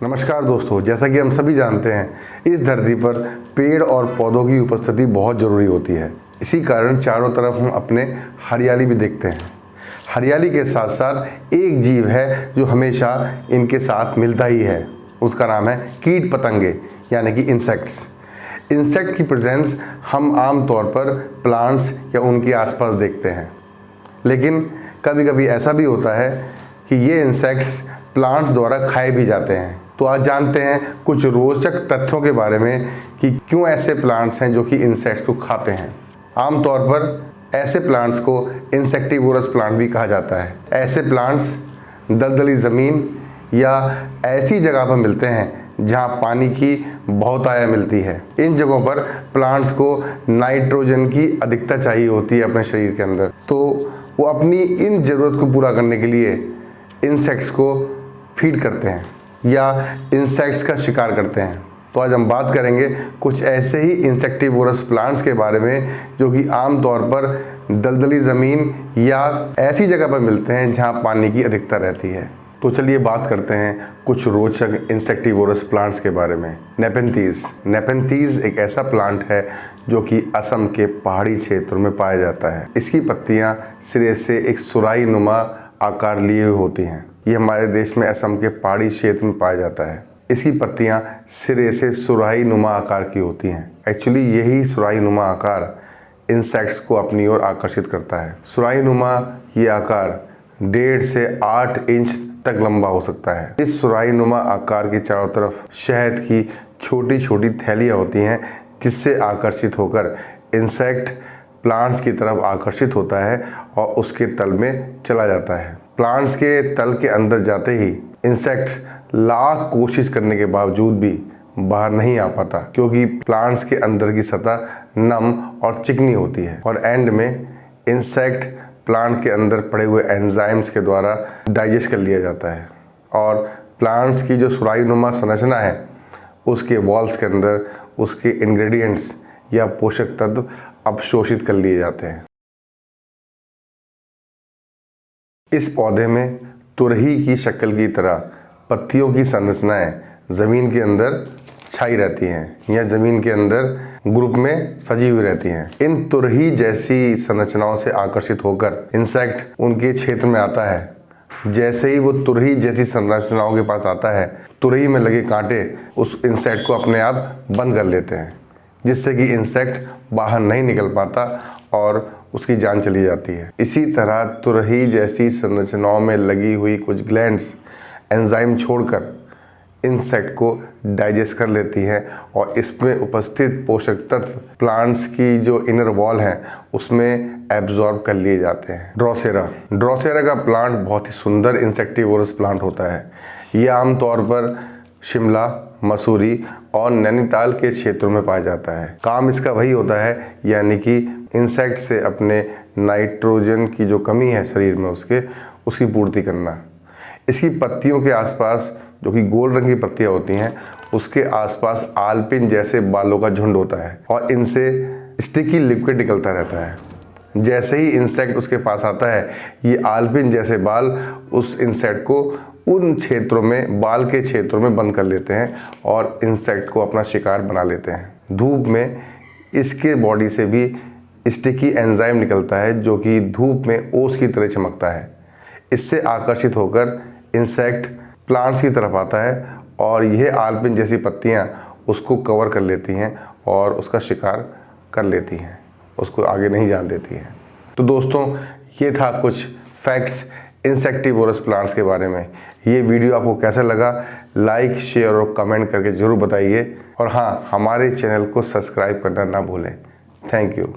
नमस्कार दोस्तों, जैसा कि हम सभी जानते हैं इस धरती पर पेड़ और पौधों की उपस्थिति बहुत ज़रूरी होती है। इसी कारण चारों तरफ हम अपने हरियाली भी देखते हैं। हरियाली के साथ साथ एक जीव है जो हमेशा इनके साथ मिलता ही है, उसका नाम है कीट पतंगे यानी कि इंसेक्ट्स। इंसेक्ट की प्रेजेंस हम आम तौर पर प्लांट्स या उनके आसपास देखते हैं, लेकिन कभी कभी ऐसा भी होता है कि ये इंसेक्ट्स प्लांट्स द्वारा खाए भी जाते हैं। तो आज जानते हैं कुछ रोचक तथ्यों के बारे में कि क्यों ऐसे प्लांट्स हैं जो कि इंसेक्ट्स को खाते हैं। आमतौर पर ऐसे प्लांट्स को इंसेक्टिवोरस प्लांट भी कहा जाता है। ऐसे प्लांट्स दलदली ज़मीन या ऐसी जगह पर मिलते हैं जहां पानी की बहुतायत मिलती है। इन जगहों पर प्लांट्स को नाइट्रोजन की अधिकता चाहिए होती है अपने शरीर के अंदर, तो वो अपनी इन ज़रूरत को पूरा करने के लिए इंसेक्ट्स को फीड करते हैं या इंसेक्ट्स का शिकार करते हैं। तो आज हम बात करेंगे कुछ ऐसे ही इंसेक्टिवोरस प्लांट्स के बारे में जो कि आम तौर पर दलदली ज़मीन या ऐसी जगह पर मिलते हैं जहां पानी की अधिकता रहती है। तो चलिए बात करते हैं कुछ रोचक इंसेक्टिवोरस प्लांट्स के बारे में। नेपेंथीज। नेपेंथीज एक ऐसा प्लांट है जो कि असम के पहाड़ी क्षेत्रों में पाया जाता है। इसकी पत्तियां सिरे से एक सुराही नुमा आकार लिए हुए होती हैं। ये हमारे देश में असम के पहाड़ी क्षेत्र में पाया जाता है। इसकी पत्तियां सिरे से सुराही नुमा आकार की होती हैं। एक्चुअली यही सुराही नुमा आकार इंसेक्ट्स को अपनी ओर आकर्षित करता है। सुराही नुमा ये आकार 1.5 से 8 इंच तक लंबा हो सकता है। इस सुराही नुमा आकार के चारों तरफ शहद की छोटी छोटी थैलियाँ होती हैं, जिससे आकर्षित होकर इंसेक्ट प्लांट्स की तरफ आकर्षित होता है और उसके तल में चला जाता है। प्लांट्स के तल के अंदर जाते ही इंसेक्ट्स लाख कोशिश करने के बावजूद भी बाहर नहीं आ पाता, क्योंकि प्लांट्स के अंदर की सतह नम और चिकनी होती है और एंड में इंसेक्ट प्लांट के अंदर पड़े हुए एंजाइम्स के द्वारा डाइजेस्ट कर लिया जाता है और प्लांट्स की जो सुराही नुमा संरचना है उसके वॉल्स के अंदर उसके इंग्रेडिएंट्स या पोषक तत्व अवशोषित कर लिए जाते हैं। इस पौधे में तुरही की शक्ल की तरह पत्तियों की संरचनाएं ज़मीन के अंदर छाई रहती हैं या ज़मीन के अंदर ग्रुप में सजी हुई रहती हैं। इन तुरही जैसी संरचनाओं से आकर्षित होकर इंसेक्ट उनके क्षेत्र में आता है। जैसे ही वो तुरही जैसी संरचनाओं के पास आता है, तुरही में लगे कांटे उस इंसेक्ट को अपने आप बंद कर लेते हैं, जिससे कि इंसेक्ट बाहर नहीं निकल पाता और उसकी जान चली जाती है। इसी तरह तुरही जैसी संरचनाओं में लगी हुई कुछ ग्लैंड्स एंजाइम छोड़कर इंसेक्ट को डाइजेस्ट कर लेती हैं और इसमें उपस्थित पोषक तत्व प्लांट्स की जो इनर वॉल है उसमें एब्जॉर्ब कर लिए जाते हैं। ड्रोसेरा का प्लांट बहुत ही सुंदर इंसेक्टिवोरस प्लांट होता है। ये आमतौर पर शिमला, मसूरी और नैनीताल के क्षेत्रों में पाया जाता है। काम इसका वही होता है, यानी कि इंसेक्ट से अपने नाइट्रोजन की जो कमी है शरीर में उसकी पूर्ति करना। इसकी पत्तियों के आसपास जो कि गोल रंग की पत्तियां होती हैं उसके आसपास आलपिन जैसे बालों का झुंड होता है और इनसे स्टिकी लिक्विड निकलता रहता है। जैसे ही इंसेक्ट उसके पास आता है, ये आलपिन जैसे बाल उस इंसेक्ट को उन क्षेत्रों में, बाल के क्षेत्रों में बंद कर लेते हैं और इंसेक्ट को अपना शिकार बना लेते हैं। धूप में इसके बॉडी से भी स्टिकी एंजाइम निकलता है जो कि धूप में ओस की तरह चमकता है। इससे आकर्षित होकर इंसेक्ट प्लांट्स की तरफ आता है और यह आलपिन जैसी पत्तियां उसको कवर कर लेती हैं और उसका शिकार कर लेती हैं, उसको आगे नहीं जान देती हैं। तो दोस्तों, ये था कुछ फैक्ट्स इंसेक्टिवोरस प्लांट्स के बारे में। ये वीडियो आपको कैसा लगा, लाइक, शेयर और कमेंट करके ज़रूर बताइए और हाँ, हमारे चैनल को सब्सक्राइब करना ना भूलें। Thank you.